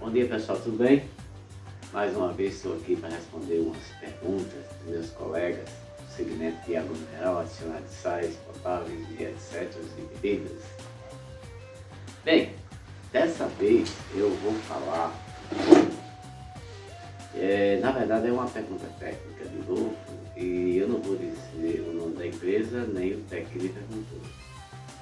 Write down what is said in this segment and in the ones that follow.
Bom dia pessoal, tudo bem? Mais uma vez estou aqui para responder umas perguntas dos meus colegas no segmento de água mineral, adicionar de sais, potáveis e etc. e bebidas. Bem, dessa vez eu vou falar, na verdade é uma pergunta técnica de novo, e eu não vou dizer o nome da empresa nem o técnico que me perguntou,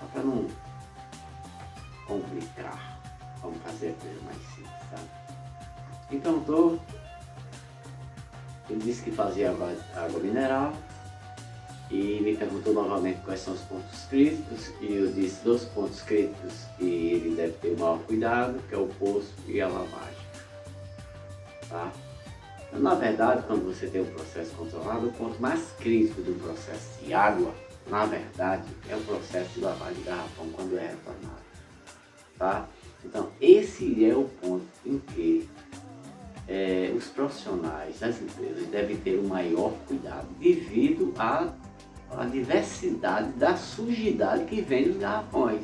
só para não complicar, vamos fazer a coisa mais simples, sabe? Então ele disse que fazia água mineral e me perguntou novamente quais são os pontos críticos, e eu disse dos pontos críticos que ele deve ter o maior cuidado, que é o poço e a lavagem, tá? Então, na verdade, quando você tem um processo controlado, o ponto mais crítico do processo de água, na verdade, é o processo de lavagem de garrafão quando é retornado, tá? Então, esse é o ponto em que os profissionais das empresas devem ter o maior cuidado devido à diversidade da sujidade que vem dos garrafões.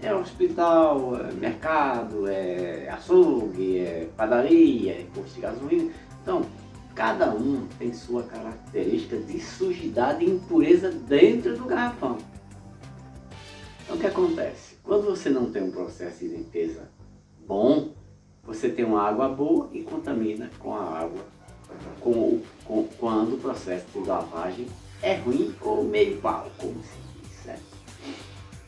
É hospital, é mercado, é açougue, é padaria, é posto de gasolina. Então, cada um tem sua característica de sujidade e impureza dentro do garrafão. Então, o que acontece? Quando você não tem um processo de limpeza bom, você tem uma água boa e contamina com a água quando o processo de lavagem é ruim ou meio pau, como se diz, certo?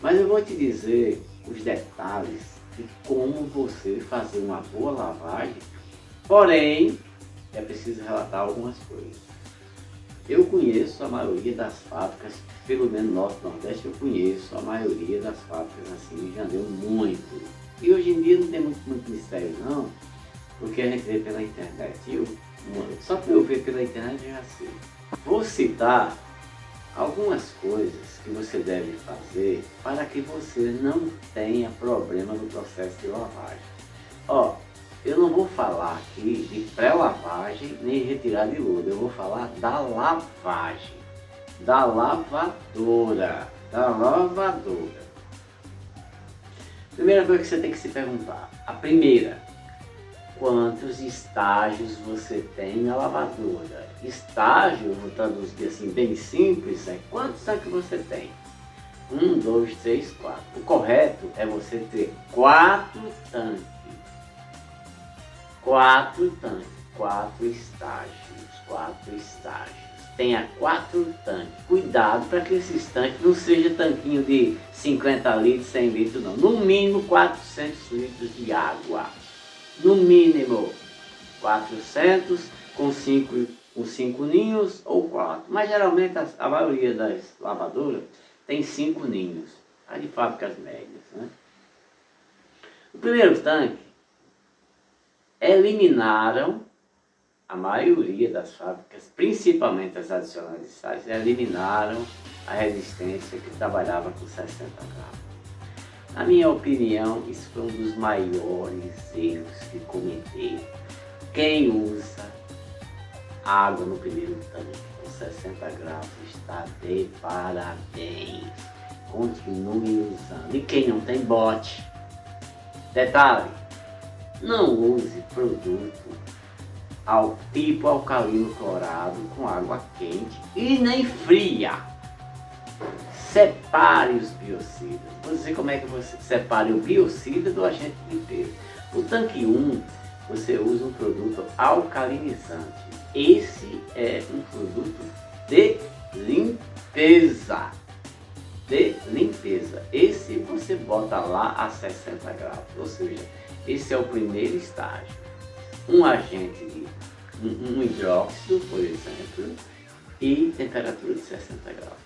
Mas eu vou te dizer os detalhes de como você fazer uma boa lavagem, porém é preciso relatar algumas coisas. Eu conheço a maioria das fábricas, pelo menos no Norte Nordeste eu conheço a maioria das fábricas assim, já deu muito. E hoje em dia não tem muito mistério não, porque a gente vê pela internet. Só para eu ver pela internet eu já sei. Vou citar algumas coisas que você deve fazer para que você não tenha problema no processo de lavagem. Ó, eu não vou falar aqui de pré-lavagem nem retirada de lodo, eu vou falar da lavagem, da lavadora. Primeira coisa que você tem que se perguntar, a primeira, quantos estágios você tem na lavadora? Estágio, vou traduzir assim bem simples, é quantos tanques você tem? 1, 2, 3, 4. O correto é você ter 4 tanques. 4 tanques, 4 estágios. Tenha 4 tanques. Cuidado para que esses tanques não sejam tanquinho de 50 litros, 100 litros não. No mínimo 400 litros de água. No mínimo 400 com 5 ninhos ou 4. Mas geralmente a maioria das lavadoras tem 5 ninhos. As de fábricas médias, né? O primeiro tanque eliminaram, a maioria das fábricas, principalmente as adicionais de sais, eliminaram a resistência que trabalhava com 60 graus. Na minha opinião, isso foi um dos maiores erros que cometeram. Quem usa água no primeiro tanque com 60 graus está de parabéns. Continue usando. E quem não tem bote, detalhe, não use produto tipo alcalino clorado com água quente e nem fria. Separe os biocidas. Vou dizer como é que você separe o biocida do agente de limpeza. O tanque 1, você usa um produto alcalinizante. Esse é um produto de limpeza. Esse você bota lá a 60 graus, ou seja, esse é o primeiro estágio. Um agente de um hidróxido, por exemplo, e temperatura de 60 graus.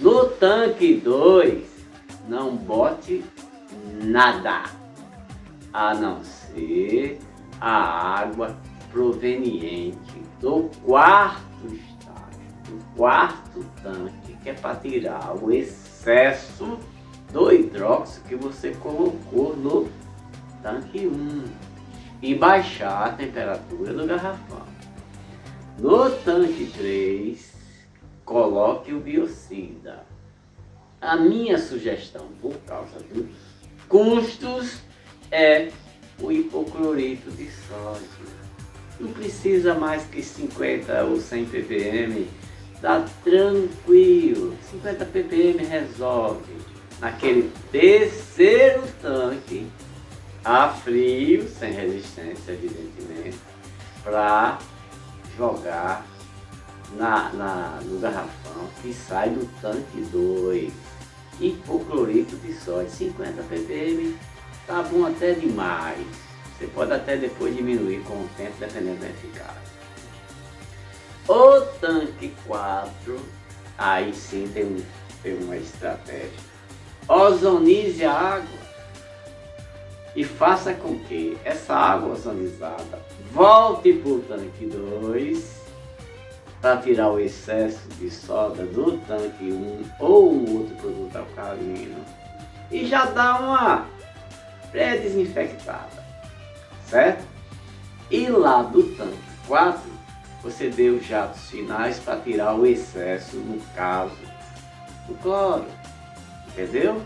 No tanque 2, não bote nada, a não ser a água proveniente do quarto estágio, do quarto tanque, que é para tirar o excesso do hidróxido que você colocou no tanque 1 e baixar a temperatura do garrafão. No tanque 3, coloque o biocida. A minha sugestão, por causa dos custos, é o hipoclorito de sódio. Não precisa mais que 50 ou 100 ppm, tá tranquilo, 50 ppm resolve. Naquele terceiro tanque, a frio, sem resistência evidentemente, para jogar no garrafão que sai do tanque 2. Hipoclorito de sódio, 50 ppm, tá bom até demais. Você pode até depois diminuir com o tempo, dependendo da eficácia. O tanque 4, aí sim tem uma estratégia. Ozonize a água e faça com que essa água ozonizada volte para o tanque 2 para tirar o excesso de soda do tanque 1 ou um outro produto alcalino e já dá uma pré-desinfectada, certo? E lá do tanque 4 você deu os jatos finais para tirar o excesso, no caso do cloro, entendeu?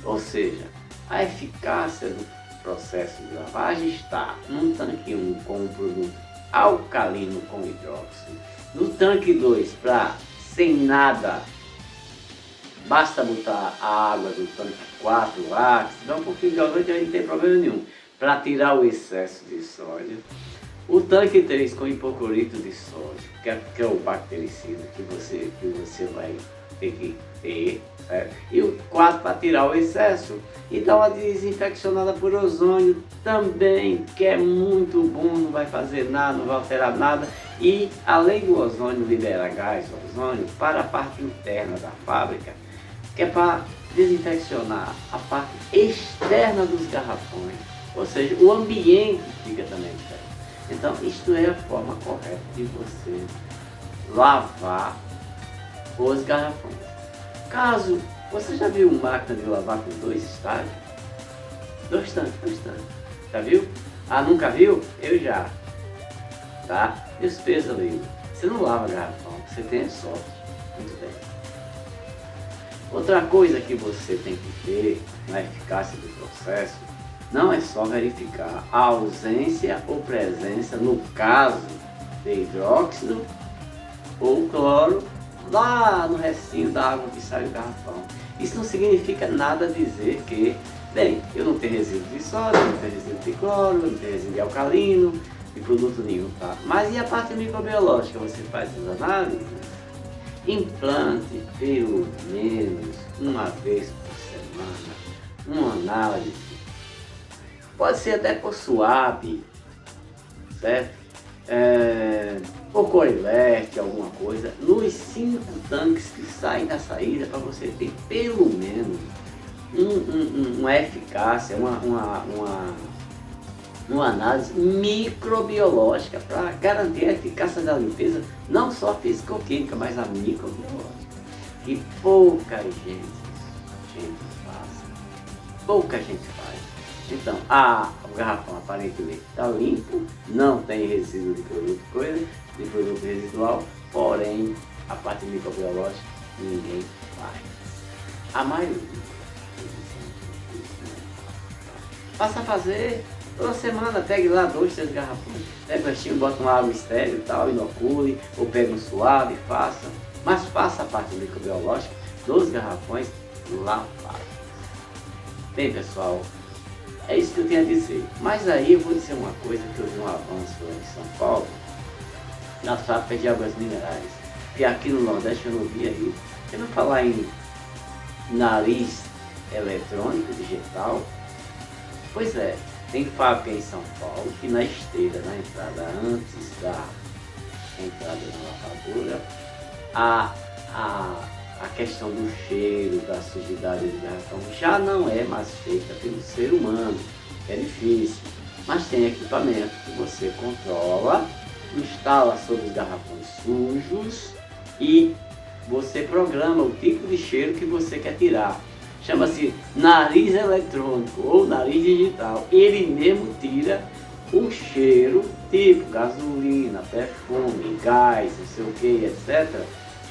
Ou seja, a eficácia do processo de lavagem está no tanque 1 com um produto alcalino com hidróxido, no tanque 2 para sem nada, basta botar a água do tanque 4 lá, que se dá um pouquinho de odorante, a gente não tem problema nenhum, para tirar o excesso de sódio. O tanque 3 com hipoclorito de sódio, que é o bactericida que você vai ter que ter, certo? E o 4 para tirar o excesso e dar uma desinfeccionada por ozônio também, que é muito bom, não vai fazer nada, não vai alterar nada. E além do ozônio liberar gás, ozônio para a parte interna da fábrica, que é para desinfeccionar a parte externa dos garrafões, ou seja, o ambiente fica também certo. Então, isto é a forma correta de você lavar os garrafões. Caso você já viu uma máquina de lavar com 2 estágios? 2 tanques. Já viu? Ah, nunca viu? Eu já. Tá? E os pesos ali? Você não lava garrafão, você tem sorte. Muito bem. Outra coisa que você tem que ter na eficácia do processo não é só verificar a ausência ou presença, no caso de hidróxido ou cloro, lá no restinho da água que sai do garrafão. Isso não significa nada dizer que, bem, eu não tenho resíduo de sódio, não tenho resíduo de cloro, não tenho resíduo de alcalino, de produto nenhum, tá? Mas e a parte microbiológica? Você faz as análises? Implante pelo menos uma vez por semana uma análise. Pode ser até por SWAB, certo? Por Corilete, alguma coisa, nos 5 tanques que saem da saída, para você ter pelo menos uma eficácia, uma análise microbiológica para garantir a eficácia da limpeza, não só físico-química, mas a microbiológica, que pouca gente faz. Pouca gente faz. Então, o garrafão aparentemente está limpo, não tem resíduo de produto residual, porém a parte microbiológica ninguém faz. A maioria. Passa a fazer toda semana, pegue lá 2, 3 garrafões, pega o restinho, bota uma água estéril e tal, inocule, ou pega um suave, faça. Mas faça a parte microbiológica dos garrafões lavados. Bem, pessoal, é isso que eu tenho a dizer. Mas aí eu vou dizer uma coisa que eu vi um avanço em São Paulo, nas fábricas de águas minerais, que aqui no Nordeste eu não vi aí. Eu não falar em nariz eletrônico, digital, pois é, tem fábrica em São Paulo que na esteira, na entrada, antes da entrada na lavadora, a questão do cheiro, da sujidade do garrafão já não é mais feita pelo ser humano, é difícil, mas tem equipamento que você controla, instala sobre os garrafões sujos e você programa o tipo de cheiro que você quer tirar. Chama-se nariz eletrônico ou nariz digital. Ele mesmo tira o cheiro tipo gasolina, perfume, gás, não sei o que, etc.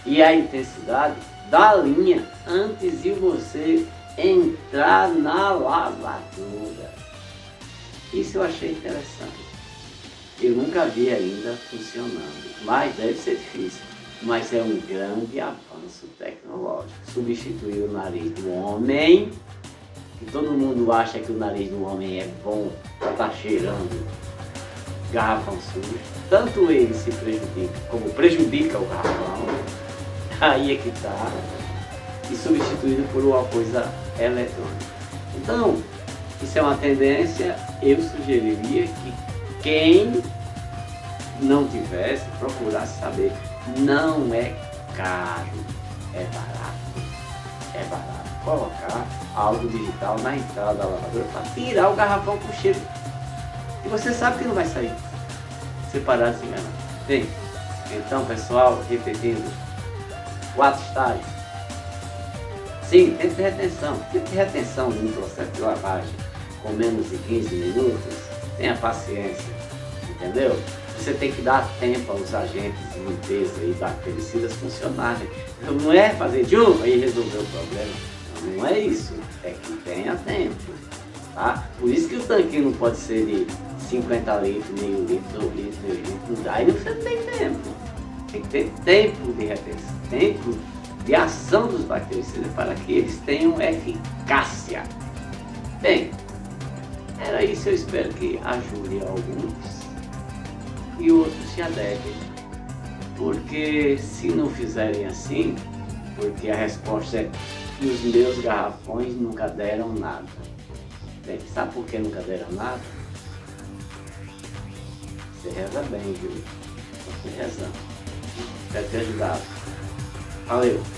E a intensidade da linha antes de você entrar na lavadora. Isso eu achei interessante. Eu nunca vi ainda funcionando, mas deve ser difícil. Mas é um grande avanço tecnológico. Substituir o nariz do homem, que todo mundo acha que o nariz do homem é bom para estar cheirando garrafão sujo. Tanto ele se prejudica, como prejudica o garrafão. Aí é que está. E substituído por uma coisa eletrônica. Então, isso é uma tendência. Eu sugeriria que quem não tivesse, procurasse saber. Não é caro, é barato. É barato colocar algo digital na entrada da lavadora para tirar o garrafão com cheiro. E você sabe que não vai sair separado sem enganar. Bem, então pessoal, repetindo, 4 estágios. Sim, tempo de retenção. Tempo de retenção num processo de lavagem com menos de 15 minutos, tenha paciência, entendeu? Você tem que dar tempo aos agentes de limpeza e bactericidas funcionarem. Não é fazer de e resolver o problema. Não é isso. É que tenha tempo. Tá? Por isso que o tanquinho não pode ser de 50 litros, meio litro, 2 litros, meio litro. Aí você não tem tempo. Tem que ter tempo de retenção, tempo de ação dos bactericidas para que eles tenham eficácia. Bem, era isso. Eu espero que ajude alguns e outros se adequem, porque se não fizerem assim, porque a resposta é que os meus garrafões nunca deram nada. Bem, sabe por que nunca deram nada? Você reza bem, viu? Você rezando. Espero ter ajudado. Valeu!